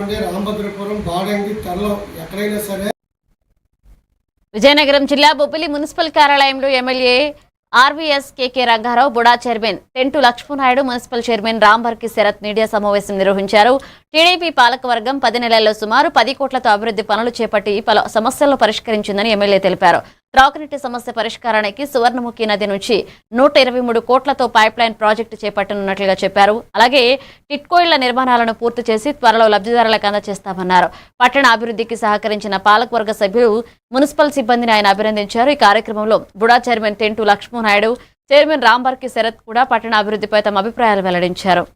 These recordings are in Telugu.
రామభద్రపురం బాడంగి త్వరలో ఎక్కడైనా సరే. విజయనగరం జిల్లా బొబ్బిలి మున్సిపల్ కార్యాలయంలో MLA RVS KK Rangarao, BUDA chairman Tentu Lakshmananaidu, municipal chairman Rambarki Sarath media సమావేశం నిర్వహించారు. టీడీపీ పాలకవర్గం 10 నెలల్లో సుమారు 10 కోట్లతో అభివృద్ధి పనులు చేపట్టి పలు సమస్యలను పరిష్కరించిందని ఎమ్మెల్యే తెలిపారు. త్రాగునీటి సమస్య పరిష్కారానికి సువర్ణముఖి నది నుంచి 123 కోట్లతో పైప్లైన్ ప్రాజెక్టు చేపట్టనున్నట్లుగా చెప్పారు. అలాగే టిట్కో ఇళ్ల నిర్మాణాలను పూర్తి చేసి త్వరలో లబ్ధిదారులకు అందజేస్తామన్నారు. పట్టణ అభివృద్ధికి సహకరించిన పాలకవర్గ సభ్యులు, మున్సిపల్ సిబ్బందిని ఆయన అభినందించారు. ఈ కార్యక్రమంలో బుడా చైర్మన్ తెంటు లక్ష్మణనాయుడు, చైర్మన్ రాంబర్కి శరత్ కూడా పట్టణ అభివృద్ధిపై తమ అభిప్రాయాలు వెల్లడించారు.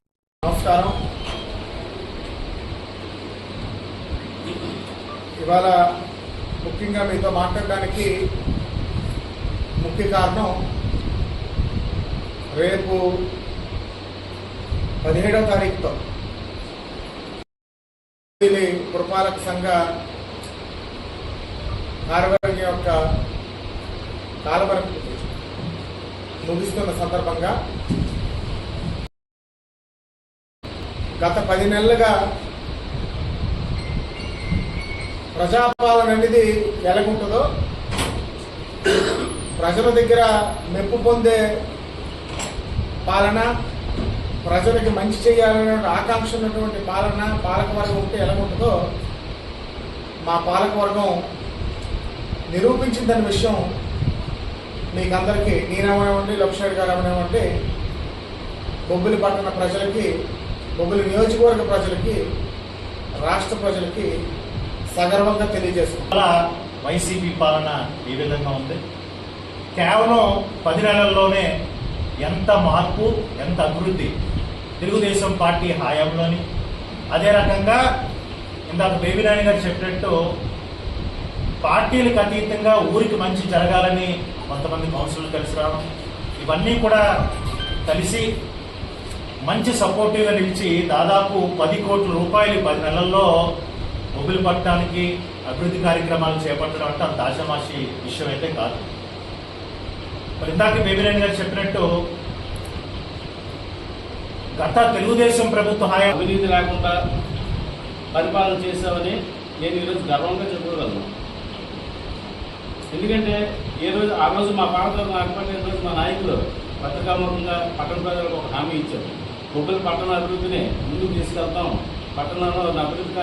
ఇవాళ ముఖ్యంగా మీతో మాట్లాడడానికి ముఖ్య కారణం, రేపు 17వ తారీఖుతో పురపాలక సంఘ కార్యవర్గం యొక్క కాలపరిమితి ముగిస్తున్న సందర్భంగా గత 10 నెలలుగా ప్రజాపాలన అనేది ఎలాగుంటుందో, ప్రజల దగ్గర మెప్పు పొందే పాలన, ప్రజలకి మంచి చేయాలనే ఆకాంక్ష ఉన్నటువంటి పాలన పాలకవర్గం ఉంటే ఎలాగుంటుందో మా పాలకవర్గం నిరూపించిందనే విషయం మీకు అందరికీ, నేనేమనివ్వండి, లక్ష్మణ్ గారు ఏమనివ్వండి, బొబ్బిలి పట్టణ ప్రజలకి, బొబ్బిలి నియోజకవర్గ ప్రజలకి, రాష్ట్ర ప్రజలకి సగర్వంగా తెలియజేస్తున్నాం. వైసీపీ పాలన ఈ విధంగా ఉంది. కేవలం 10 నెలల్లోనే ఎంత మార్పు, ఎంత అభివృద్ధి తెలుగుదేశం పార్టీ హయాంలోని. అదే రకంగా ఇందాక బేబీనాని గారు చెప్పినట్టు పార్టీలకు అతీతంగా ఊరికి మంచి జరగాలని కొంతమంది కౌన్సిలర్లు కలిసి రావడం, ఇవన్నీ కూడా కలిసి మంచి సపోర్టివ్గా నిలిచి దాదాపు 10 కోట్ల రూపాయలు 10 నెలల్లో బొబ్బిలి పట్టణానికి అభివృద్ధి కార్యక్రమాలు చేపట్టడం అంటే అంత ఆషామాషి విషయం అయితే కాదు. మరి ఇందాక బేబీనాని గారు చెప్పినట్టు గత తెలుగుదేశం ప్రభుత్వ హయాం అవినీతి లేకుండా పరిపాలన చేశామని నేను ఈరోజు గర్వంగా చెప్పుకోగలను. ఎందుకంటే ఆ రోజు మా పాలకవర్గం ఏర్పడిన రోజు మా నాయకులు పత్రికాముఖంగా పట్టణ ప్రజలకు ఒక హామీ ఇచ్చారు. బొబ్బిలి పట్టణ అభివృద్ధిని ముందుకు తీసుకెళ్తాం, పట్టణంలో అభివృద్ధి